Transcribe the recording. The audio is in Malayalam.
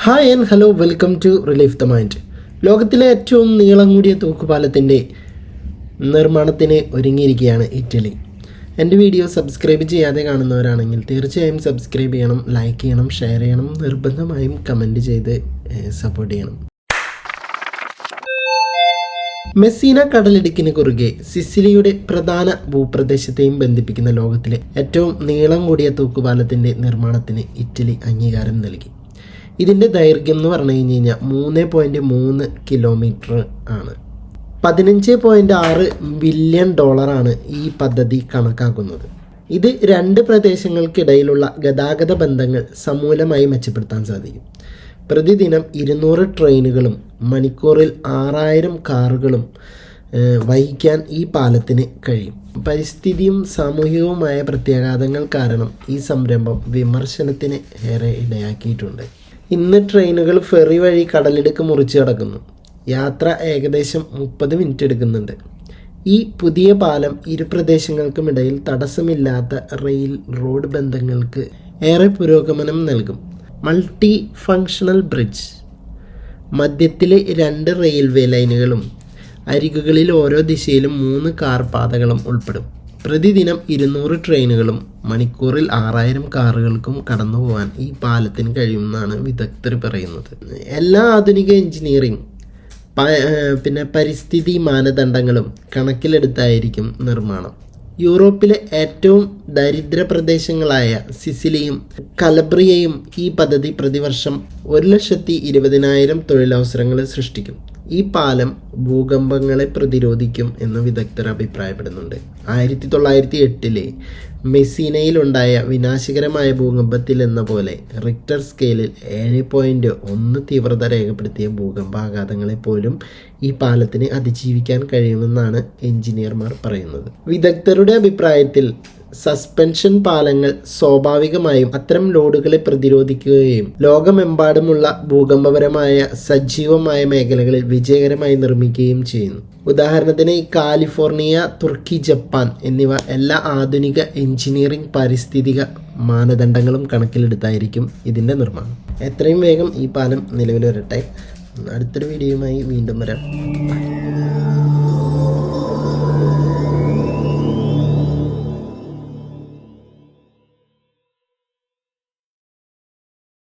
Hi and hello, welcome to relief the mind. ലോകത്തിലെ ഏറ്റവും നീളം കൂടിയ തൂക്കുപാലത്തിൻ്റെ നിർമ്മാണത്തിന് ഒരുങ്ങിയിരിക്കുകയാണ് ഇറ്റലി. എൻ്റെ വീഡിയോ സബ്സ്ക്രൈബ് ചെയ്യാതെ കാണുന്നവരാണെങ്കിൽ തീർച്ചയായും സബ്സ്ക്രൈബ് ചെയ്യണം, ലൈക്ക് ചെയ്യണം, ഷെയർ ചെയ്യണം, നിർബന്ധമായും കമൻറ്റ് ചെയ്ത് സപ്പോർട്ട് ചെയ്യണം. മെസ്സീന കടലിടുക്കിന് കുറുകെ സിസിലിയുടെ പ്രധാന ഭൂപ്രദേശത്തെയും ബന്ധിപ്പിക്കുന്ന ലോകത്തിലെ ഏറ്റവും നീളം കൂടിയ തൂക്കുപാലത്തിൻ്റെ നിർമ്മാണത്തിന് ഇറ്റലി അംഗീകാരം നൽകി. ഇതിൻ്റെ ദൈർഘ്യം എന്ന് പറഞ്ഞു കഴിഞ്ഞാൽ 3.3 കിലോമീറ്റർ ആണ്. $15.6 ബില്യൺ ഈ പദ്ധതി കണക്കാക്കുന്നത്. ഇത് രണ്ട് പ്രദേശങ്ങൾക്കിടയിലുള്ള ഗതാഗത ബന്ധങ്ങൾ സമൂലമായി മെച്ചപ്പെടുത്താൻ സാധിക്കും. പ്രതിദിനം 200 ട്രെയിനുകളും മണിക്കൂറിൽ 6000 കാറുകളും വഹിക്കാൻ ഈ പാലത്തിന് കഴിയും. പരിസ്ഥിതിയും സാമൂഹികവുമായ പ്രത്യാഘാതങ്ങൾ കാരണം ഈ സംരംഭം വിമർശനത്തിന് ഏറെ ഇടയാക്കിയിട്ടുണ്ട്. ഇന്ന് ട്രെയിനുകൾ ഫെറി വഴി കടലിടുക്ക് മുറിച്ച് കടക്കുന്നു. യാത്ര ഏകദേശം 30 മിനിറ്റ് എടുക്കുന്നുണ്ട്. ഈ പുതിയ പാലം ഇരു പ്രദേശങ്ങൾക്കുമിടയിൽ തടസ്സമില്ലാത്ത റോഡ് ബന്ധങ്ങൾക്ക് ഏറെ പുരോഗമനം നൽകും. മൾട്ടി ഫങ്ഷണൽ ബ്രിഡ്ജ്, മധ്യത്തിലെ 2 റെയിൽവേ ലൈനുകളും അരികുകളിൽ ഓരോ ദിശയിലും 3 കാർ പാതകളും ഉൾപ്പെടും. പ്രതിദിനം 200 ട്രെയിനുകളും മണിക്കൂറിൽ 6000 കാറുകൾക്കും കടന്നു പോകാൻ ഈ പാലത്തിന് കഴിയുമെന്നാണ് വിദഗ്ധർ പറയുന്നത്. എല്ലാ ആധുനിക എഞ്ചിനീയറിംഗ് പിന്നെ പരിസ്ഥിതി മാനദണ്ഡങ്ങളും കണക്കിലെടുത്തായിരിക്കും നിർമ്മാണം. യൂറോപ്പിലെ ഏറ്റവും ദരിദ്ര പ്രദേശങ്ങളായ സിസിലിയും കലബ്രിയയും ഈ പദ്ധതി പ്രതിവർഷം 1,20,000 തൊഴിലവസരങ്ങൾ സൃഷ്ടിക്കും. ഈ പാലം ഭൂകമ്പങ്ങളെ പ്രതിരോധിക്കും എന്ന് വിദഗ്ധർ അഭിപ്രായപ്പെടുന്നുണ്ട്. 1908 മെസ്സീനയിലുണ്ടായ വിനാശകരമായ ഭൂകമ്പത്തിൽ എന്ന പോലെ റിക്ടർ സ്കെയിലിൽ 7.1 തീവ്രത രേഖപ്പെടുത്തിയ ഭൂകമ്പാഘാതങ്ങളെ പോലും ഈ പാലത്തിന് അതിജീവിക്കാൻ കഴിയുമെന്നാണ് എഞ്ചിനീയർമാർ പറയുന്നത്. വിദഗ്ധരുടെ അഭിപ്രായത്തിൽ സസ്പെൻഷൻ പാലങ്ങൾ സ്വാഭാവികമായും അത്തരം ലോഡുകളെ പ്രതിരോധിക്കുകയും ലോകമെമ്പാടുമുള്ള ഭൂകമ്പപരമായ സജീവമായ മേഖലകളിൽ വിജയകരമായി നിർമ്മിക്കുകയും ചെയ്യുന്നു. ഉദാഹരണത്തിന് കാലിഫോർണിയ, തുർക്കി, ജപ്പാൻ എന്നിവ എല്ലാ ആധുനിക എഞ്ചിനീയറിംഗ് പാരിസ്ഥിതിക മാനദണ്ഡങ്ങളും കണക്കിലെടുത്തായിരിക്കും ഇതിൻ്റെ നിർമ്മാണം. എത്രയും വേഗം ഈ പാലം നിലവിൽ വരട്ടെ. അടുത്തൊരു വീഡിയോയുമായി വീണ്ടും വരാം.